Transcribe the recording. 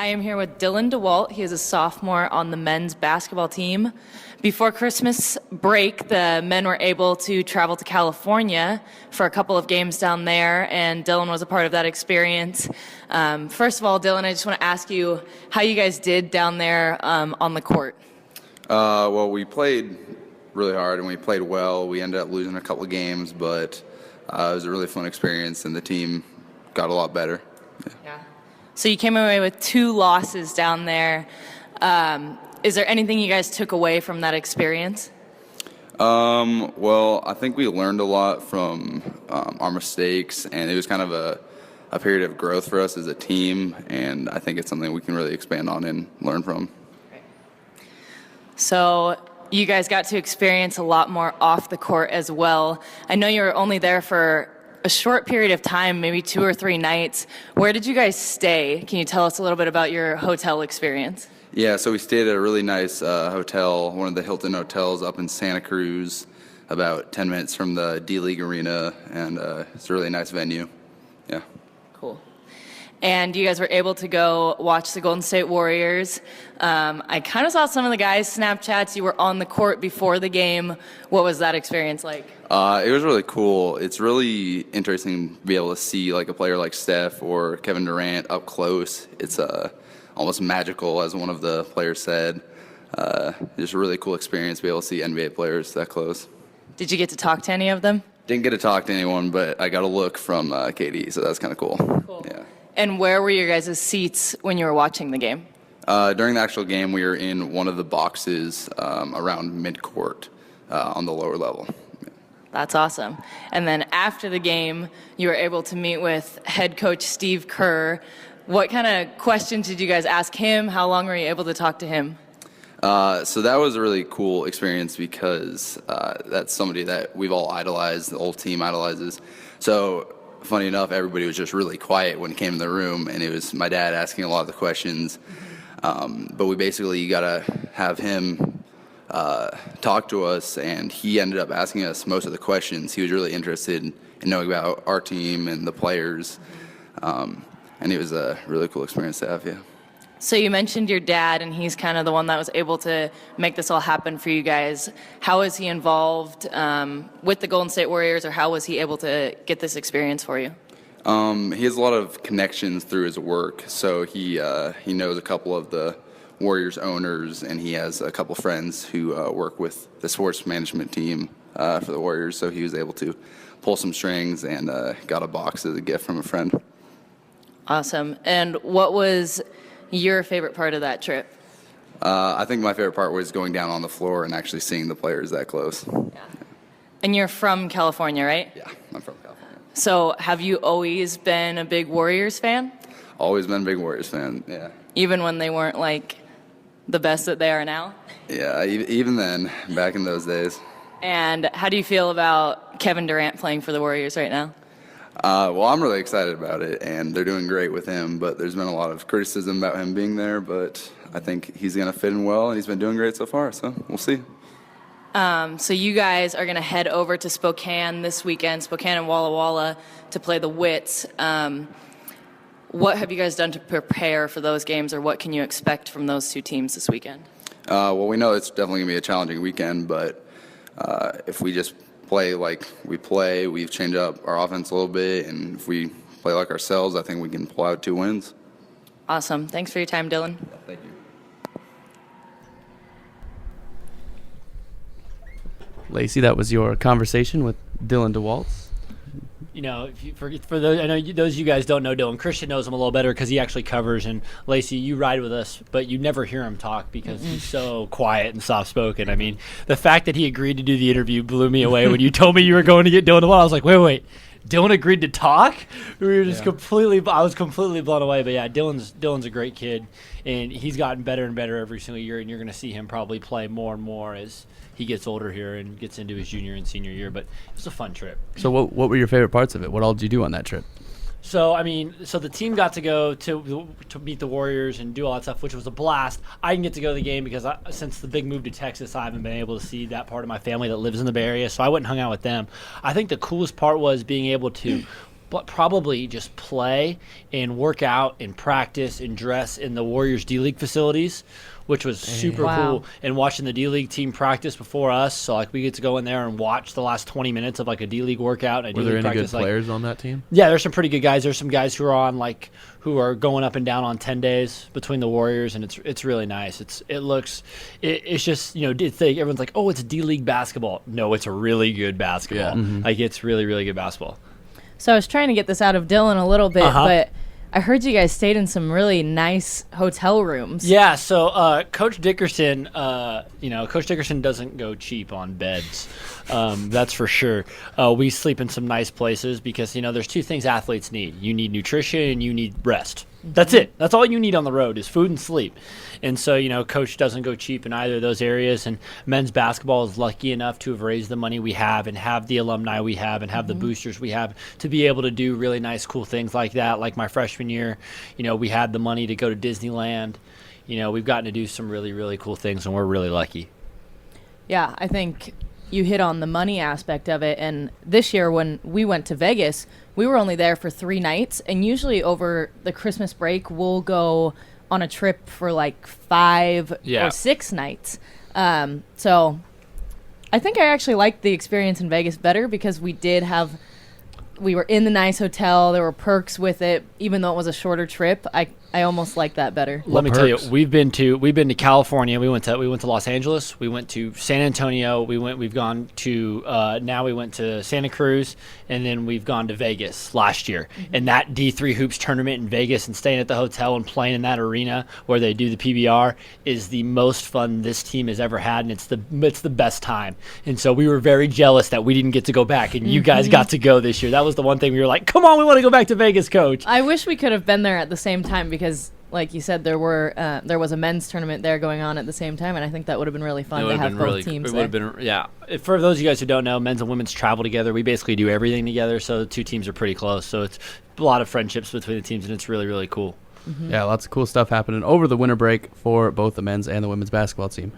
I am here with Dylan DeWalt. He is a sophomore on the men's basketball team. Before Christmas break, the men were able to travel to California for a couple of games down there, and Dylan was a part of that experience. First of all, Dylan, I just want to ask you how you guys did down there on the court. Well, we played really hard and we played well. We ended up losing a couple of games, but it was a really fun experience, and the team got a lot better. Yeah. So you came away with 2 losses down there. Is there anything you guys took away from that experience? Well, I think we learned a lot from our mistakes, and it was kind of a period of growth for us as a team, and I think it's something we can really expand on and learn from. So you guys got to experience a lot more off the court as well. I know you were only there for a short period of time, maybe 2 or 3 nights. Where did you guys stay? Can you tell us a little bit about your hotel experience? Yeah, so we stayed at a really nice hotel, one of the Hilton hotels up in Santa Cruz, about 10 minutes from the D-League Arena, and it's a really nice venue. Yeah. Cool. And you guys were able to go watch the Golden State Warriors. I kind of saw some of the guys' Snapchats. You were on the court before the game. What was that experience like? It was really cool. It's really interesting to be able to see like a player like Steph or Kevin Durant up close. It's almost magical, as one of the players said. Just a really cool experience to be able to see NBA players that close. Did you get to talk to any of them? Didn't get to talk to anyone, but I got a look from KD, so that's kind of cool. Cool. Yeah. And where were your guys' seats when you were watching the game? During the actual game, we were in one of the boxes around midcourt on the lower level. That's awesome. And then after the game, you were able to meet with head coach Steve Kerr. What kind of questions did you guys ask him? How long were you able to talk to him? So that was a really cool experience because that's somebody that we've all idolized, the whole team idolizes. So funny enough, everybody was just really quiet when he came in the room, and it was my dad asking a lot of the questions. But we basically got to have him talk to us, and he ended up asking us most of the questions. He was really interested in knowing about our team and the players, and it was a really cool experience to have, yeah. So you mentioned your dad, and he's kind of the one that was able to make this all happen for you guys. How was he involved with the Golden State Warriors, or how was he able to get this experience for you? He has a lot of connections through his work, so he knows a couple of the Warriors owners, and he has a couple friends who work with the sports management team for the Warriors, so he was able to pull some strings and got a box as a gift from a friend. Awesome. And what was your favorite part of that trip? I think my favorite part was going down on the floor and actually seeing the players that close. Yeah. And you're from California, right? Yeah, I'm from California. So have you always been a big Warriors fan? Always been a big Warriors fan, yeah. Even when they weren't like the best that they are now? Yeah, even then, back in those days. And how do you feel about Kevin Durant playing for the Warriors right now? Well, I'm really excited about it, and they're doing great with him, but there's been a lot of criticism about him being there, but I think he's going to fit in well, and he's been doing great so far, so we'll see. So you guys are going to head over to Spokane this weekend, Spokane and Walla Walla, to play the Wits. What have you guys done to prepare for those games, or what can you expect from those 2 teams this weekend? Well, we know it's definitely going to be a challenging weekend, but if we just play like we play, we've changed up our offense a little bit, and if we play like ourselves, I think we can pull out 2 wins. Awesome. Thanks for your time, Dylan. Thank you. Lacey, that was your conversation with Dylan DeWalt. You know, if you, for those, I know those of you guys don't know Dylan. Christian knows him a little better because he actually covers. And Lacey, you ride with us, but you never hear him talk because he's so quiet and soft-spoken. I mean, the fact that he agreed to do the interview blew me away. When you told me you were going to get Dylan DeWalt, I was like, wait, Dylan agreed to talk? We were just I was completely blown away. But yeah, Dylan's a great kid, and he's gotten better and better every single year. And you're going to see him probably play more and more as he gets older here and gets into his junior and senior year. But it was a fun trip. So what were your favorite parts of it? What all did you do on that trip? So, I mean, the team got to go to meet the Warriors and do all that stuff, which was a blast. I didn't get to go to the game because since the big move to Texas, I haven't been able to see that part of my family that lives in the Bay Area, so I went and hung out with them. I think the coolest part was being able to probably just play and work out and practice and dress in the Warriors D-League facilities, which was super cool. And watching the D-League team practice before us, so like we get to go in there and watch the last 20 minutes of like a D-League workout. And Were there any good players on that team? Yeah, there's some pretty good guys. There's some guys who are going up and down on 10 days between the Warriors, and it's really nice. It's just, everyone's like, oh, it's D-League basketball. No, it's a really good basketball. Yeah. Like it's really, really good basketball. So I was trying to get this out of Dylan a little bit, but I heard you guys stayed in some really nice hotel rooms. Yeah, so Coach Dickerson, Coach Dickerson doesn't go cheap on beds. That's for sure. We sleep in some nice places because, there's two things athletes need. You need nutrition and you need rest. That's it. That's all you need on the road is food and sleep. And so, Coach doesn't go cheap in either of those areas. And men's basketball is lucky enough to have raised the money we have and have the alumni we have and have the boosters we have to be able to do really nice, cool things like that. Like my freshman year, we had the money to go to Disneyland. We've gotten to do some really, really cool things, and we're really lucky. Yeah, I think you hit on the money aspect of it. And this year when we went to Vegas, we were only there for 3 nights. And usually over the Christmas break, we'll go on a trip for like 5 or 6 nights. So I think I actually liked the experience in Vegas better because we were in the nice hotel. There were perks with it. Even though it was a shorter trip, I almost like that better. Let me tell you, we've been to California. We went to Los Angeles. We went to San Antonio. We've gone to now we went to Santa Cruz, and then we've gone to Vegas last year. And that D3 hoops tournament in Vegas and staying at the hotel and playing in that arena where they do the PBR is the most fun this team has ever had, and it's the best time. And so we were very jealous that we didn't get to go back, and you guys got to go this year. That was the one thing we were like, come on, we want to go back to Vegas, Coach. I wish we could have been there at the same time because, like you said, there was a men's tournament there going on at the same time, and I think that would have been really fun to have both teams there. It would have been, yeah. For those of you guys who don't know, men's and women's travel together. We basically do everything together, so the two teams are pretty close. So it's a lot of friendships between the teams, and it's really, really cool. Yeah, lots of cool stuff happening over the winter break for both the men's and the women's basketball team.